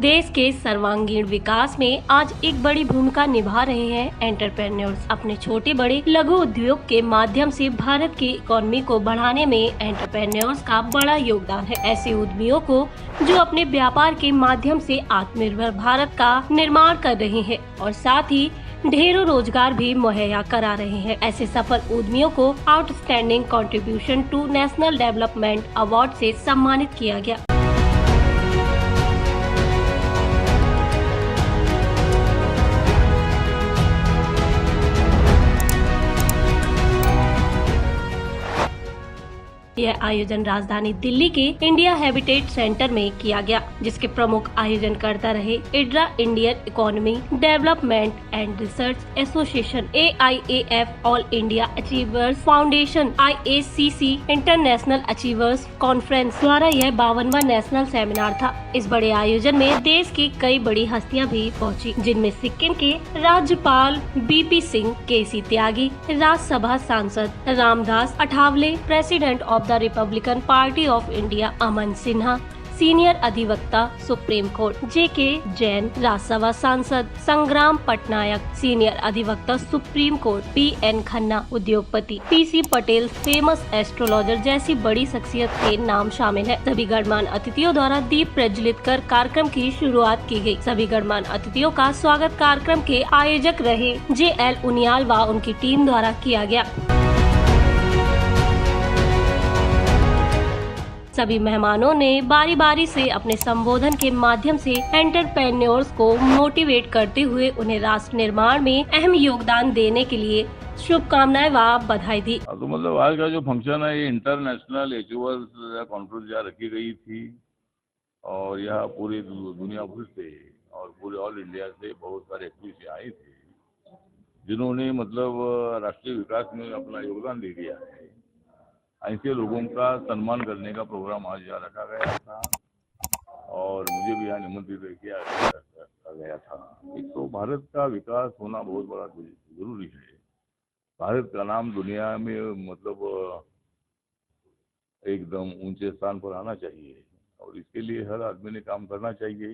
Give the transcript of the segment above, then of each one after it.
देश के सर्वांगीण विकास में आज एक बड़ी भूमिका निभा रहे हैं एंटरप्रेन्योर्स। अपने छोटे बड़े लघु उद्योग के माध्यम से भारत की इकोनॉमी को बढ़ाने में एंटरप्रेन्योर्स का बड़ा योगदान है। ऐसे उद्यमियों को जो अपने व्यापार के माध्यम से आत्मनिर्भर भारत का निर्माण कर रहे हैं और साथ ही ढेरों रोजगार भी मुहैया करा रहे हैं। ऐसे सफल उद्यमियों को outstanding contribution to national development award से सम्मानित किया गया। यह आयोजन राजधानी दिल्ली के इंडिया हैबिटेट सेंटर में किया गया, जिसके प्रमुख आयोजनकर्ता रहे IDRA Indian economy development and research association, AIAF all India achievers foundation, IACC international achievers conference द्वारा यह 52वां नेशनल सेमिनार था। इस बड़े आयोजन में देश की कई बड़ी हस्तियां भी पहुंची, जिनमें सिक्किम के राज्यपाल BP सिंह, KC त्यागी, राज्यसभा सांसद Ramdas Athawale, president of the Republican party of India Aman Sinha, senior अधिवक्ता supreme court JK Jain, Rajya Sabha सांसद संग्राम पटनायक, सीनियर अधिवक्ता सुप्रीम कोर्ट PN खन्ना, उद्योगपति PC पटेल, फेमस एस्ट्रोलॉजर जैसी बड़ी शख्सियत के नाम शामिल है। सभी गणमान्य अतिथियों द्वारा दीप प्रज्वलित कर कार्यक्रम की शुरुआत की गई। सभी गणमान्य अतिथियों का स्वागत कार्यक्रम के आयोजक रहे JL उनियाल व उनकी टीम द्वारा किया गया। सभी मेहमानों ने बारी बारी से अपने संबोधन के माध्यम से एंटरप्रेन्योर्स को मोटिवेट करते हुए उन्हें राष्ट्र निर्माण में अहम योगदान देने के लिए शुभकामनाएं व बधाई दी। तो मतलब आज का जो फंक्शन है ये इंटरनेशनल अचीवर्स कॉन्फ्रेंस यहाँ रखी गई थी और यहाँ पूरी दुनिया भर से और पूरे ऑल इंडिया से बहुत सारे एक्टिविस्ट आए थे, जिन्होंने मतलब राष्ट्रीय विकास में अपना योगदान दे दिया है। ऐसे लोगों का सम्मान करने का प्रोग्राम आज यहाँ रखा गया था और मुझे भी यहाँ निमंत्रित किया गया था। एक तो भारत का विकास होना बहुत बड़ा जरूरी है। भारत का नाम दुनिया में मतलब एकदम ऊंचे स्थान पर आना चाहिए और इसके लिए हर आदमी ने काम करना चाहिए।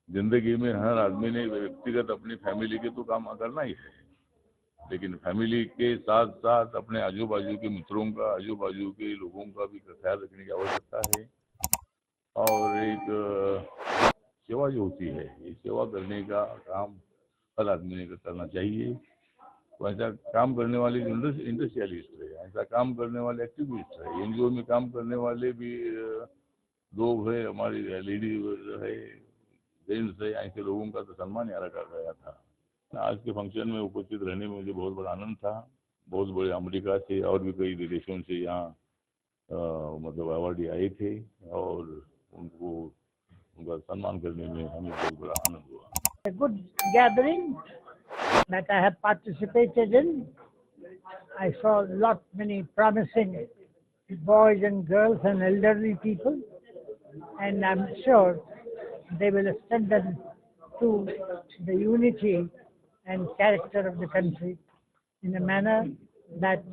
जिंदगी में हर आदमी ने व्यक्तिगत अपनी फैमिली के तो काम करना ही है, लेकिन फैमिली के साथ साथ अपने आजू बाजू के मित्रों का, आजू बाजू के लोगों का भी ख्याल रखने की आवश्यकता है। और एक सेवा जो होती है, ये सेवा करने का काम हर आदमी ने करना चाहिए। तो ऐसा काम करने वाले इंडस्ट्रियलिस्ट है, ऐसा काम करने वाले एक्टिविस्ट है, NGO में काम करने वाले भी लोग है, हमारी लेडी है, जेंट्स है, ऐसे लोगों का तो सम्मान यहाँ रखा गया था। आज के फंक्शन में उपस्थित रहने में मुझे बहुत बड़ा आनंद था। बहुत बड़े अमेरिका से और भी कई देशों से यहाँ मतलब अवार्डी आए थे और उनको उनका सम्मान करने में हमें बहुत बड़ा आनंद हुआ। A good gathering that I have participated in. I saw many promising boys and girls and elderly people, and I'm sure they will strengthen to the unity and character of the country in a manner that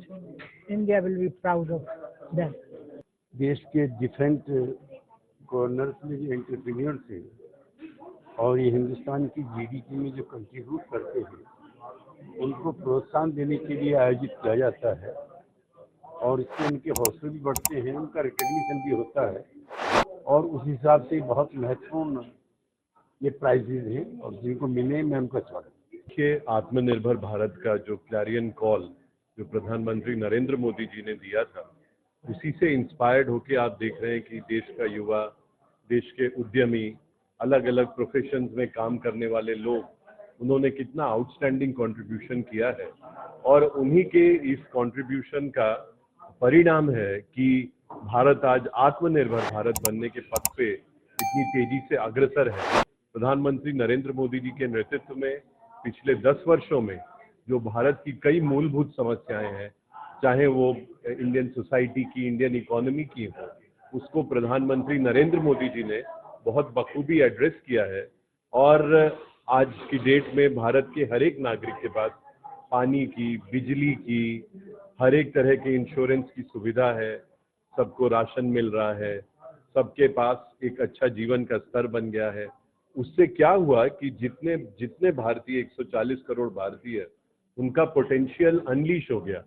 India will be proud of them. देश के different corners में जो entrepreneurs हैं और ये हिंदुस्तान की GDP में जो कंट्रीब्यूट करते हैं, उनको प्रोत्साहन देने के लिए आयोजित किया जाता है और इससे उनके हौसले भी बढ़ते हैं, उनका रिकग्निशन भी होता है और उस हिसाब से बहुत महत्वपूर्ण ये प्राइजेज हैं और जिनको मिलने में उनका स्वागत। के आत्मनिर्भर भारत का जो क्लैरियन कॉल जो प्रधानमंत्री नरेंद्र मोदी जी ने दिया था, उसी से इंस्पायर्ड होकर आप देख रहे हैं कि देश का युवा, देश के उद्यमी, अलग अलग प्रोफेशंस में काम करने वाले लोग, उन्होंने कितना आउटस्टैंडिंग कंट्रीब्यूशन किया है और उन्हीं के इस कंट्रीब्यूशन का परिणाम है कि भारत आज आत्मनिर्भर भारत बनने के पथ पे इतनी तेजी से अग्रसर है। प्रधानमंत्री नरेंद्र मोदी जी के नेतृत्व में पिछले 10 वर्षों में जो भारत की कई मूलभूत समस्याएं हैं, चाहे वो इंडियन सोसाइटी की, इंडियन इकोनॉमी की हो, उसको प्रधानमंत्री नरेंद्र मोदी जी ने बहुत बखूबी एड्रेस किया है और आज की डेट में भारत के हर एक नागरिक के पास पानी की, बिजली की, हर एक तरह के इंश्योरेंस की सुविधा है, सबको राशन मिल रहा है, सबके पास एक अच्छा जीवन का स्तर बन गया है उससे क्या हुआ कि जितने जितने भारतीय 140 करोड़ भारतीय, उनका पोटेंशियल अनलीश हो गया।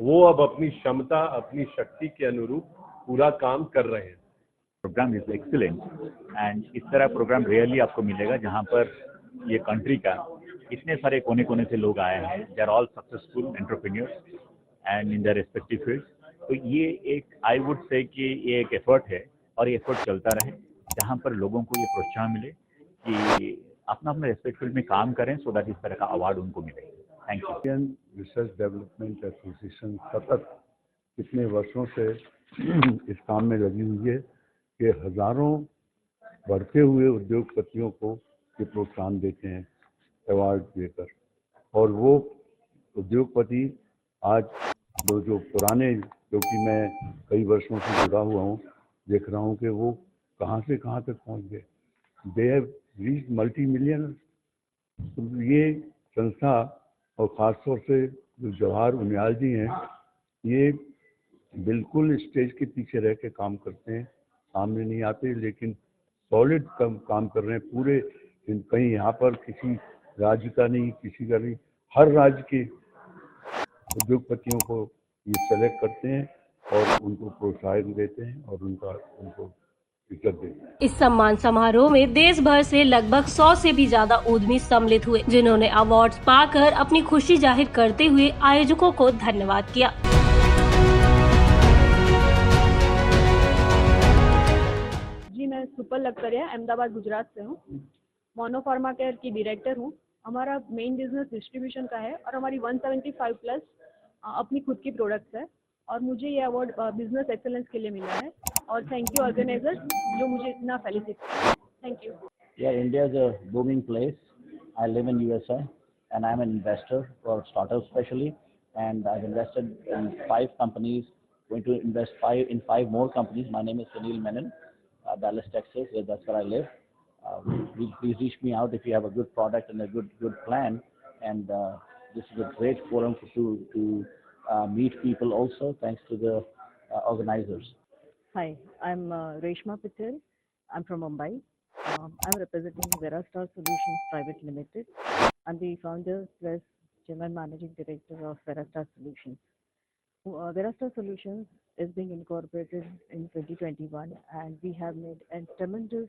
वो अब अपनी क्षमता, अपनी शक्ति के अनुरूप पूरा काम कर रहे हैं। प्रोग्राम इज एक्सीलेंट एंड इस तरह प्रोग्राम रियली आपको मिलेगा जहां पर ये कंट्री का इतने सारे कोने कोने से लोग आए हैं। They are all successful entrepreneurs and in their respective field. तो ये एक आई वुड से कि ये एक एफर्ट है और ये एफर्ट चलता रहे, जहां पर लोगों को ये प्रोत्साहन मिले कि अपना अपना रिस्पेक्ट फील्ड में काम करें, सो दैट इस तरह का अवार्ड उनको मिले। Thank you. Indian research development association सतत कितने वर्षों से इस काम में लगी हुई है कि हजारों बढ़ते हुए उद्योगपतियों को ये प्रोत्साहन देते हैं अवार्ड देकर। और वो उद्योगपति आज जो पुराने, जो कि मैं कई वर्षों से जुड़ा हुआ हूँ, देख रहा हूँ कि वो कहाँ से कहाँ तक पहुँच गए। They have reached multi millionaire. तो ये संस्था और ख़ासतौर से जो जवाहर उनियाल जी हैं, ये बिल्कुल स्टेज के पीछे रह के काम करते हैं, सामने नहीं आते, लेकिन सॉलिड काम कर रहे हैं पूरे। कहीं यहाँ पर किसी राज्य का नहीं, किसी का नहीं, हर राज्य के उद्योगपतियों को ये सेलेक्ट करते हैं और उनको प्रोत्साहन देते हैं और उनको इज्जत देते हैं। इस सम्मान समारोह में देश भर से लगभग 100 से भी ज्यादा उद्यमी सम्मिलित हुए, जिन्होंने अवार्ड्स पाकर अपनी खुशी जाहिर करते हुए आयोजकों को धन्यवाद किया। जी, मैं सुपर लखतरिया अहमदाबाद गुजरात से हूँ। मोनोफार्मा केयर की डायरेक्टर हूँ। हमारा मेन बिजनेस डिस्ट्रीब्यूशन का है और हमारी 175 प्लस अपनी खुद की प्रोडक्ट्स है और मुझे ये अवार्ड बिजनेस एक्सेलेंस के लिए मिला है और थैंक यू ऑर्गेनाइजर्स जो मुझे इतना फेलिसिट किया। Thank you. Yeah, India is a booming place. I live in USA and I'm an investor for startups especially, and I've invested in 5 companies, going to invest in 5 more companies. My name is Sunil Menon, Dallas, Texas. That's where I live. Please reach me out if you have a good product and a good plan, and this is a great forum to meet people also, thanks to the organizers. Hi, I'm Reshma Patel. I'm from Mumbai. I'm representing Verastar Solutions Private Limited. I'm the founder plus General Managing Director of Verastar Solutions. Verastar Solutions is being incorporated in 2021, and we have made a tremendous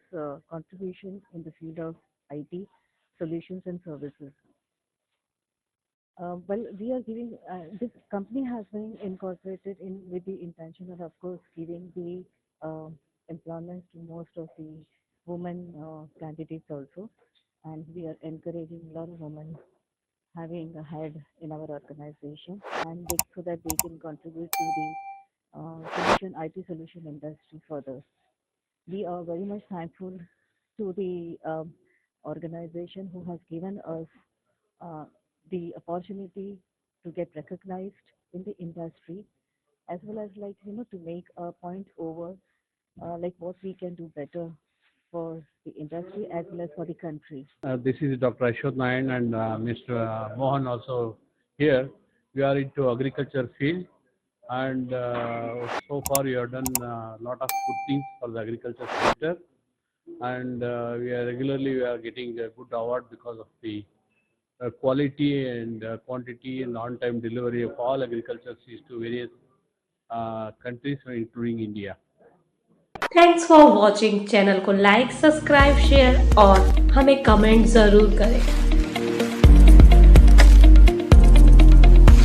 contribution in the field of IT solutions and services. Well, we are giving, this company has been incorporated in with the intention of course, giving the employment to most of the women candidates also, and we are encouraging a lot of women having a head in our organization, and so that they can contribute to the IT solution industry further. We are very much thankful to the organization who has given us the opportunity to get recognized in the industry, as well as to make a point over what we can do better for the industry as well as for the country. This is Dr. Ashok Nayan and Mr. Mohan also here. We are into agriculture field, and so far we have done a lot of good things for the agriculture sector, and we are getting a good award because of the quality and quantity and on-time delivery of all agriculture seeds to various countries including India. Thanks for watching. Channel को like, subscribe, share और हमें comment जरूर करें।